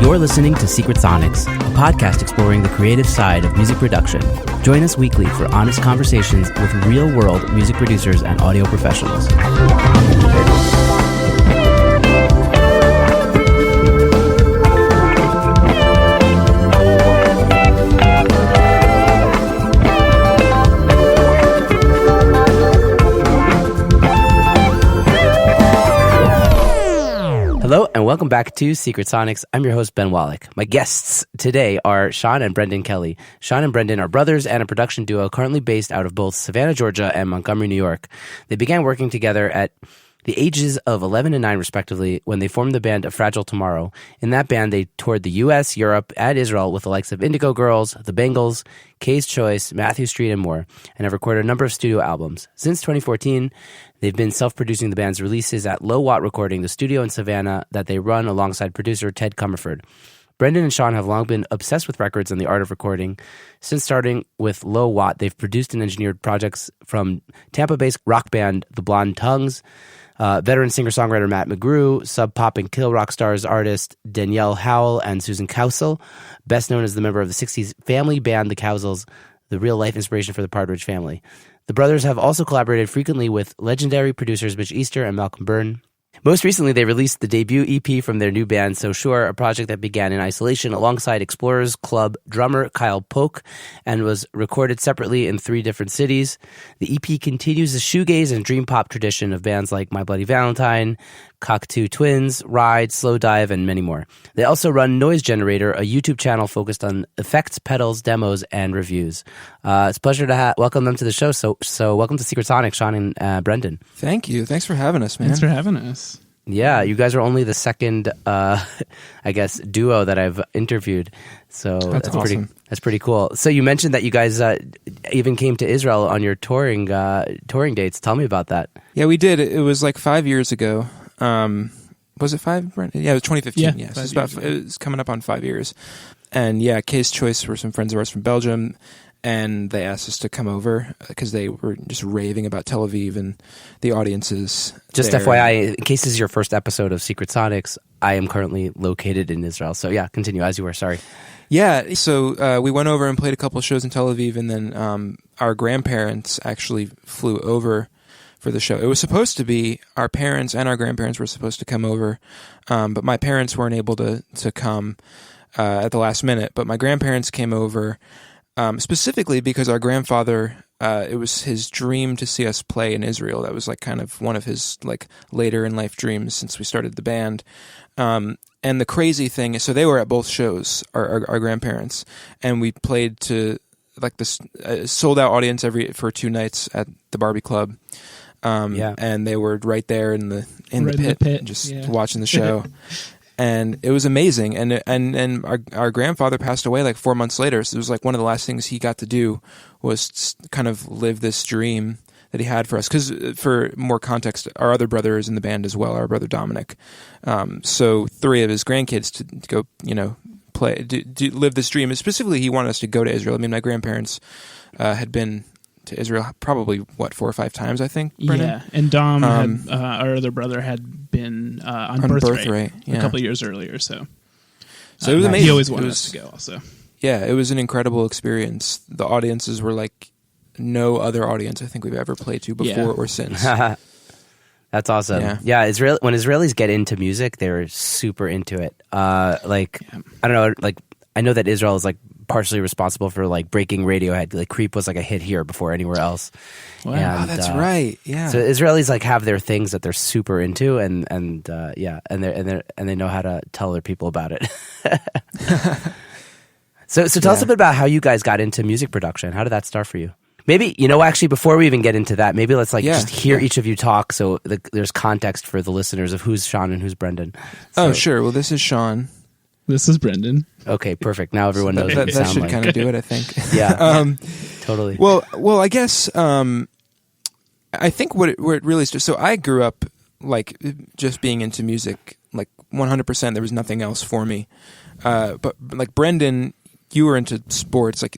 You're listening to Secret Sonics, a podcast exploring the creative side of music production. Join us weekly for honest conversations with real-world music producers and audio professionals. Hello and welcome back to Secret Sonics. I'm your host, Ben Wallach. My guests today are Sean and Brendan Kelly. Sean and Brendan are brothers and a production duo currently based out of both Savannah, Georgia and Montgomery, New York. They began working together at the ages of 11 and 9, respectively, when they formed the band A Fragile Tomorrow. In that band, they toured the U.S., Europe, and Israel with the likes of Indigo Girls, The Bengals, Kay's Choice, Matthew Street, and more, and have recorded a number of studio albums. Since 2014, they've been self-producing the band's releases at Low Watt Recording, the studio in Savannah that they run alongside producer Ted Comerford. Brendan and Sean have long been obsessed with records and the art of recording. Since starting with Low Watt, they've produced and engineered projects from Tampa-based rock band The Blonde Tongues, veteran singer-songwriter Matt McGrew, sub-pop and kill rock stars artist Danielle Howell and Susan Kousel, best known as the member of the 60s family band The Kousels, the real-life inspiration for the Partridge Family. The brothers have also collaborated frequently with legendary producers Mitch Easter and Malcolm Byrne. Most recently, they released the debut EP from their new band, So Sure, a project that began in isolation alongside Explorers Club drummer Kyle Polk and was recorded separately in 3 different cities. The EP continues the shoegaze and dream pop tradition of bands like My Bloody Valentine, Cockatoo Twins, Ride, Slow Dive, and many more. They also run Noise Generator, a YouTube channel focused on effects, pedals, demos, and reviews. It's a pleasure to welcome them to the show. So welcome to Secret Sonic, Sean and Brendan. Thank you. Thanks for having us, man. Thanks for having us. Yeah, you guys are only the second, duo that I've interviewed. So that's awesome. That's pretty cool. So you mentioned that you guys even came to Israel on your touring dates. Tell me about that. Yeah, we did. It was like 5 years ago. Was it 5, Brendan? Yeah, it was 2015. Yeah, so it's coming up on 5 years. And yeah, Kay's Choice were some friends of ours from Belgium, and they asked us to come over because they were just raving about Tel Aviv and the audiences. Just there. FYI, in case this is your first episode of Secret Sonics, I am currently located in Israel. So yeah, continue as you were. Sorry. Yeah, so we went over and played a couple of shows in Tel Aviv, and then our grandparents actually flew over for the show. It was supposed to be our parents and our grandparents were supposed to come over, but my parents weren't able to come at the last minute. But my grandparents came over specifically because our grandfather, it was his dream to see us play in Israel. That was like kind of one of his like later in life dreams since we started the band. And the crazy thing is, so they were at both shows, our grandparents, and we played to like this sold out audience for 2 nights at the Barbie Club. And they were right there in the pit, just watching the show. And it was amazing. And our grandfather passed away like 4 months later. So it was like one of the last things he got to do was kind of live this dream that he had for us. Because for more context, our other brother is in the band as well, our brother Dominic. So 3 of his grandkids to go, play, live this dream. And specifically, he wanted us to go to Israel. I mean, my grandparents had been to Israel probably 4 or 5 times, I think. Brennan? Yeah, and Dom had, our other brother had been on Birthright a couple of years earlier, so it was amazing. He always wanted us to go also. Yeah, it was an incredible experience. The audiences were like no other audience I think we've ever played to before or since. That's awesome. Yeah, when Israelis get into music, they're super into it. I don't know, I know that Israel is like partially responsible for like breaking Radiohead. Like Creep was like a hit here before anywhere else. Wow, and, that's right. Yeah. So Israelis like have their things that they're super into, and they know how to tell other people about it. So tell us a bit about how you guys got into music production. How did that start for you? Maybe, actually, before we even get into that, maybe let's just hear each of you talk so there's context for the listeners of who's Sean and who's Brendan. So, sure. Well, this is Sean. This is Brendan. Okay, perfect. Now everyone knows what you sound like. That should kind of do it, I think. Yeah, totally. Well, I guess I think what it really started. So I grew up like just being into music, like 100%. There was nothing else for me. But like Brendan, you were into sports. Like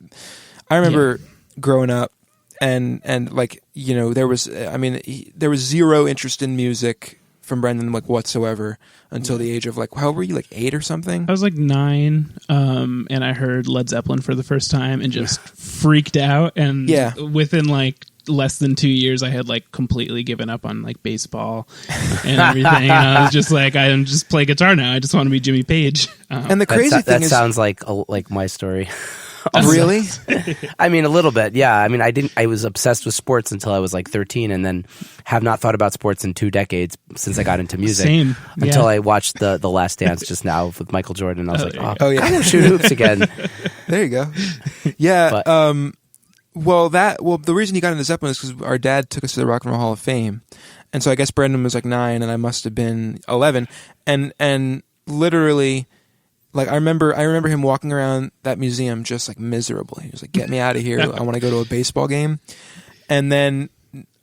I remember growing up, and like there was zero interest in music from Brendan like whatsoever until the age of like, how were you, like 8 or something? I was like 9, and I heard Led Zeppelin for the first time and just freaked out. And within like less than 2 years, I had like completely given up on like baseball and everything. And I was just like, I just play guitar now. I just want to be Jimmy Page. And the crazy thing that is, sounds like my story. Really? I mean, a little bit, yeah. I mean, I was obsessed with sports until I was like 13, and then have not thought about sports in 2 decades since I got into music. Same. Until I watched the Last Dance just now with Michael Jordan. I was like, oh yeah, I'm gonna shoot hoops again. There you go. Yeah. Well, the reason he got into Zeppelin is because our dad took us to the Rock and Roll Hall of Fame, and so I guess Brendan was like 9, and I must have been 11, and literally. Like I remember him walking around that museum just like miserable. He was like, "Get me out of here! I want to go to a baseball game." And then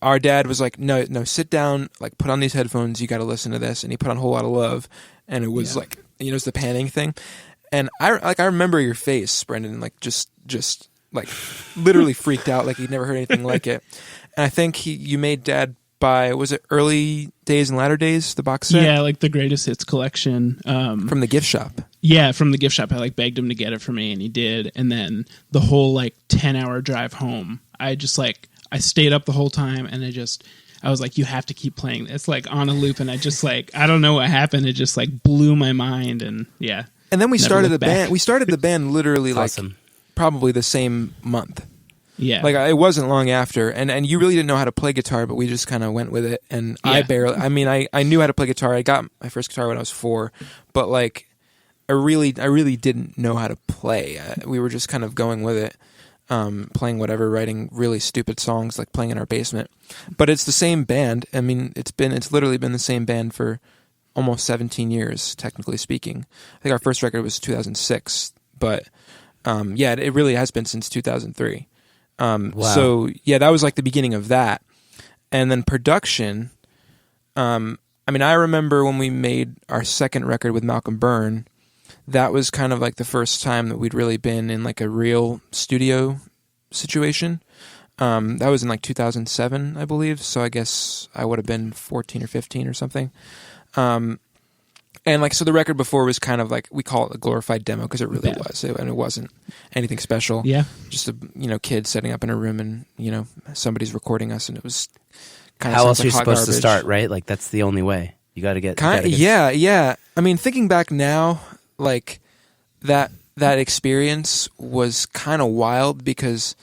our dad was like, "No, sit down. Like, put on these headphones. You got to listen to this." And he put on a Whole Lot of Love, and it was like, it's the panning thing. And I remember your face, Brendan, like just like literally freaked out, like he'd never heard anything like it. And I think you made Dad buy, was it Early Days and Latter Days, the box set? Yeah, like the greatest hits collection. From the gift shop. Yeah, from the gift shop. I like begged him to get it for me, and he did. And then the whole like 10-hour drive home, I stayed up the whole time, and I was like, you have to keep playing this, like on a loop. And I just like, I don't know what happened. It just like blew my mind. And yeah. And then we started the band. We started the band literally awesome. Like probably the same month. Yeah. Like it wasn't long after, and you really didn't know how to play guitar, but we just kind of went with it. And I knew how to play guitar. I got my first guitar when I was 4, but like I really didn't know how to play. We were just kind of going with it, playing whatever, writing really stupid songs, like playing in our basement. But it's the same band. I mean, it's literally been the same band for almost 17 years, technically speaking. I think our first record was 2006, but it really has been since 2003. Wow. So yeah, that was like the beginning of that. And then production, I mean, I remember when we made our second record with Malcolm Byrne, that was kind of like the first time that we'd really been in like a real studio situation. That was in like 2007, I believe. So I guess I would have been 14 or 15 or something. And like, so the record before was kind of like, we call it a glorified demo because it really was. And it wasn't anything special. Yeah. Just a, kid setting up in a room and, somebody's recording us, and it was kind of how else like are you supposed garbage. to start, right? Like that's the only way. You got to get. Yeah. I mean, thinking back now, like that experience was kind of wild because,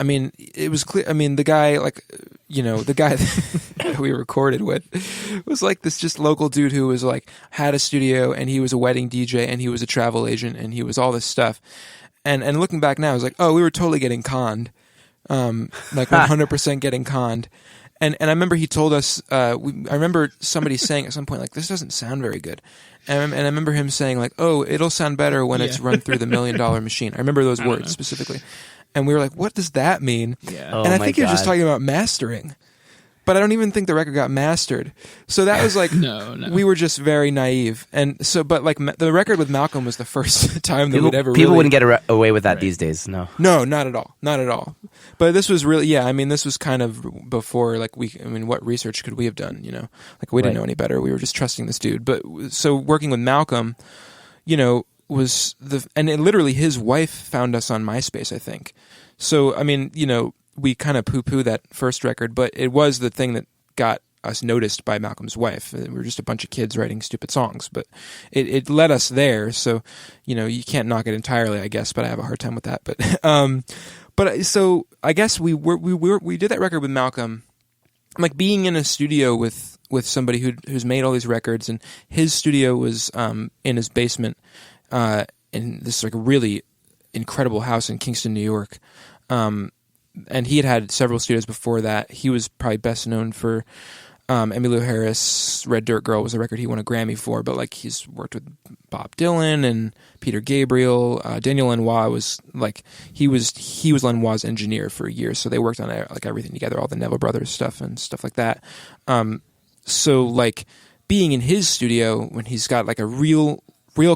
I mean, it was clear. I mean, the guy, like, the guy that we recorded with was like this just local dude who was like, had a studio, and he was a wedding DJ, and he was a travel agent, and he was all this stuff. And looking back now, I was like, oh, we were totally getting conned. Like 100% getting conned. And I remember he told us, I remember somebody saying at some point, like, this doesn't sound very good. And I remember him saying, like, oh, it'll sound better when it's run through the $1 Million Machine. I remember those words specifically. And we were like, what does that mean? Yeah. Oh, and I think he was just talking about mastering. But I don't even think the record got mastered. So that was like, no. We were just very naive. And so, but like the record with Malcolm was the first time that we'd ever people really... wouldn't get away with that these days. No, not at all. Not at all. But this was really, I mean, this was kind of before, like, what research could we have done, Like, we didn't know any better. We were just trusting this dude. But, so working with Malcolm, was and literally his wife found us on MySpace, I think. So, I mean, we kind of poo-poo that first record, but it was the thing that got us noticed by Malcolm's wife. We were just a bunch of kids writing stupid songs, but it led us there. So, you can't knock it entirely, I guess, but I have a hard time with that. But so I guess we did that record with Malcolm, like being in a studio with somebody who's made all these records, and his studio was in his basement in this like really incredible house in Kingston, New York. And he had several studios before that. He was probably best known for Emmylou Harris. Red Dirt Girl was a record he won a Grammy for, but like he's worked with Bob Dylan and Peter Gabriel. Daniel Lanois was like he was Lanois' engineer for years, so they worked on like everything together, all the Neville Brothers stuff and stuff like that. So like being in his studio when he's got like a real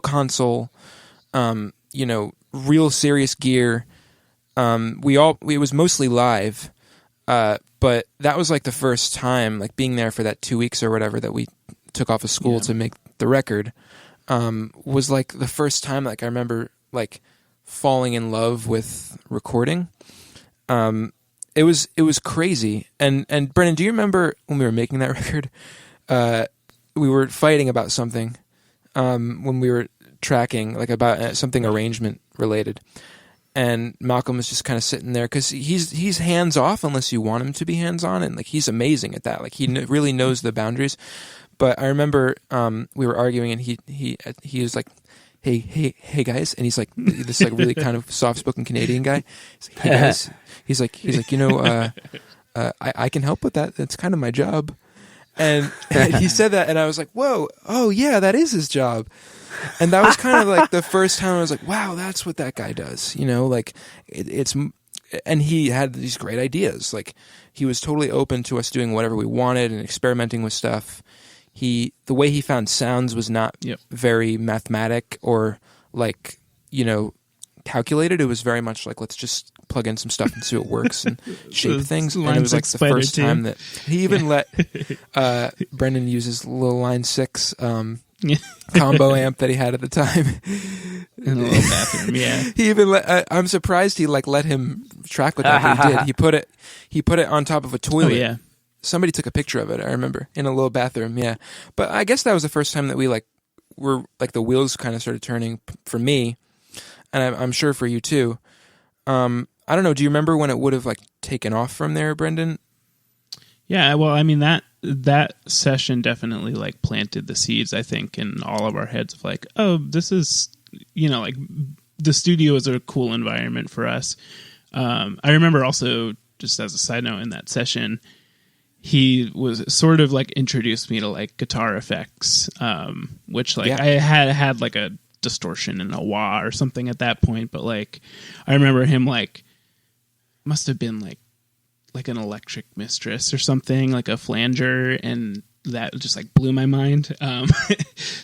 console, real serious gear. It was mostly live. But that was like the first time, like being there for that 2 weeks or whatever that we took off of school to make the record, was like the first time, like I remember like falling in love with recording. It was crazy. And Brendan, do you remember when we were making that record, we were fighting about something, when we were tracking, like about something arrangement related. And Malcolm was just kind of sitting there because he's hands off unless you want him to be hands on, and like he's amazing at that. Like he really knows the boundaries. But I remember we were arguing, and he was like, "Hey guys," and he's like this like really kind of soft spoken Canadian guy. He's like, "Hey guys," he's like I can help with that. That's kind of my job. And he said that, and I was like, "Whoa, oh yeah, that is his job." And that was kind of like the first time I was like, wow, that's what that guy does. Like it's, and he had these great ideas. Like he was totally open to us doing whatever we wanted and experimenting with stuff. The way he found sounds was not very mathematic or like, calculated. It was very much like, let's just plug in some stuff and see what works and shape things. And it was like the first time that he even let Brendan use his little Line 6 combo amp that he had at the time in the little bathroom. He even I'm surprised he like let him track with that. He did. He put it on top of a toilet. Oh, yeah. Somebody took a picture of it, I remember, in a little bathroom. Yeah. But I guess that was the first time that we were like the wheels kind of started turning for me, and I'm sure for you too. I don't know, do you remember when it would have like taken off from there, Brendan? Yeah, well, I mean that session definitely like planted the seeds, I think, in all of our heads of like, oh, this is, like the studio is a cool environment for us. I remember also, just as a side note, in that session, he was sort of like introduced me to like guitar effects, which like I had like a distortion and a wah or something at that point, but like I remember him like must have been like an electric mistress or something, like a flanger, and that just like blew my mind.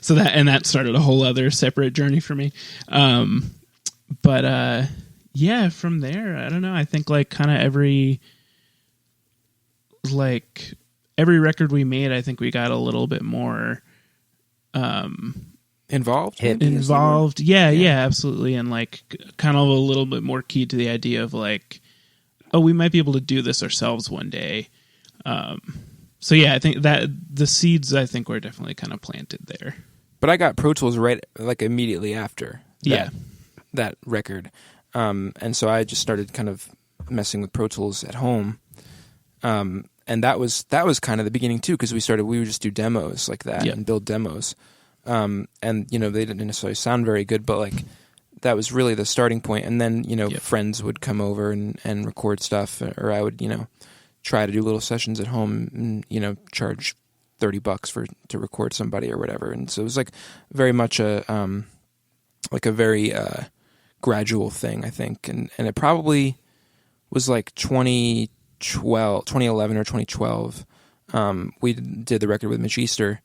So that started a whole other separate journey for me. But from there, I don't know. I think like kind of every record we made, I think we got a little bit more involved. Yeah, absolutely. And like kind of a little bit more keyed to the idea of like, oh, we might be able to do this ourselves one day. So yeah, I think that the seeds, I think, were definitely kind of planted there. But I got Pro Tools right like immediately after that record. And so I just started kind of messing with Pro Tools at home. And that was kind of the beginning too, because we would just do demos like that and build demos. And they didn't necessarily sound very good, but like that was really the starting point. And then, friends would come over and record stuff, or I would, try to do little sessions at home and, charge $30 to record somebody or whatever. And so it was like very much a very gradual thing, I think. And it probably was like 2011 or 2012. We did the record with Mitch Easter,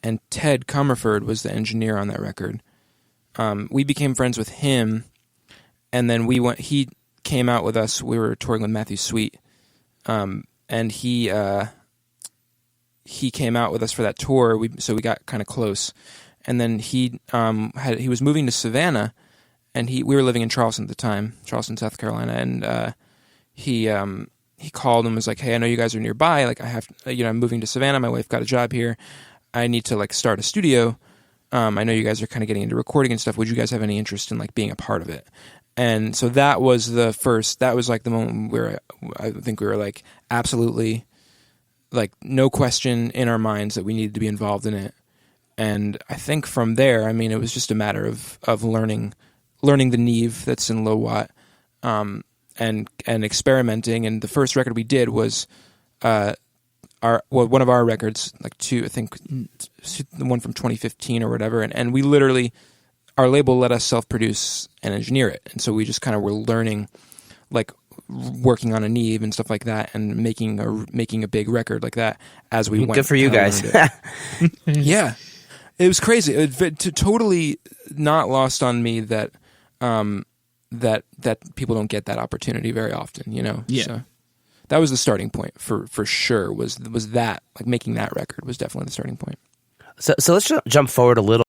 and Ted Comerford was the engineer on that record. We became friends with him, and then he came out with us. We were touring with Matthew Sweet, and he came out with us for that tour. So we got kind of close, and then he was moving to Savannah, and we were living in Charleston at the time, Charleston, South Carolina, and he called and was like, "Hey, I know you guys are nearby. Like, I'm moving to Savannah. My wife got a job here. I need to like start a studio. I know you guys are kind of getting into recording and stuff. Would you guys have any interest in like being a part of it?" And so that was like the moment where I think we were like, absolutely, like no question in our minds that we needed to be involved in it. And I think from there, I mean, it was just a matter of learning the Neve that's in low watt, and experimenting. And the first record we did was, one of our records, like I think the one from 2015 or whatever, and we literally, our label let us self-produce and engineer it, and so we just kind of were learning, like working on a Neve and stuff like that, and making a big record like that as we went. Good for you guys. Yeah, it was crazy. It totally not lost on me that that people don't get that opportunity very often. Yeah. So that was the starting point for sure. Was that, like, making that record was definitely the starting point. So let's jump forward a little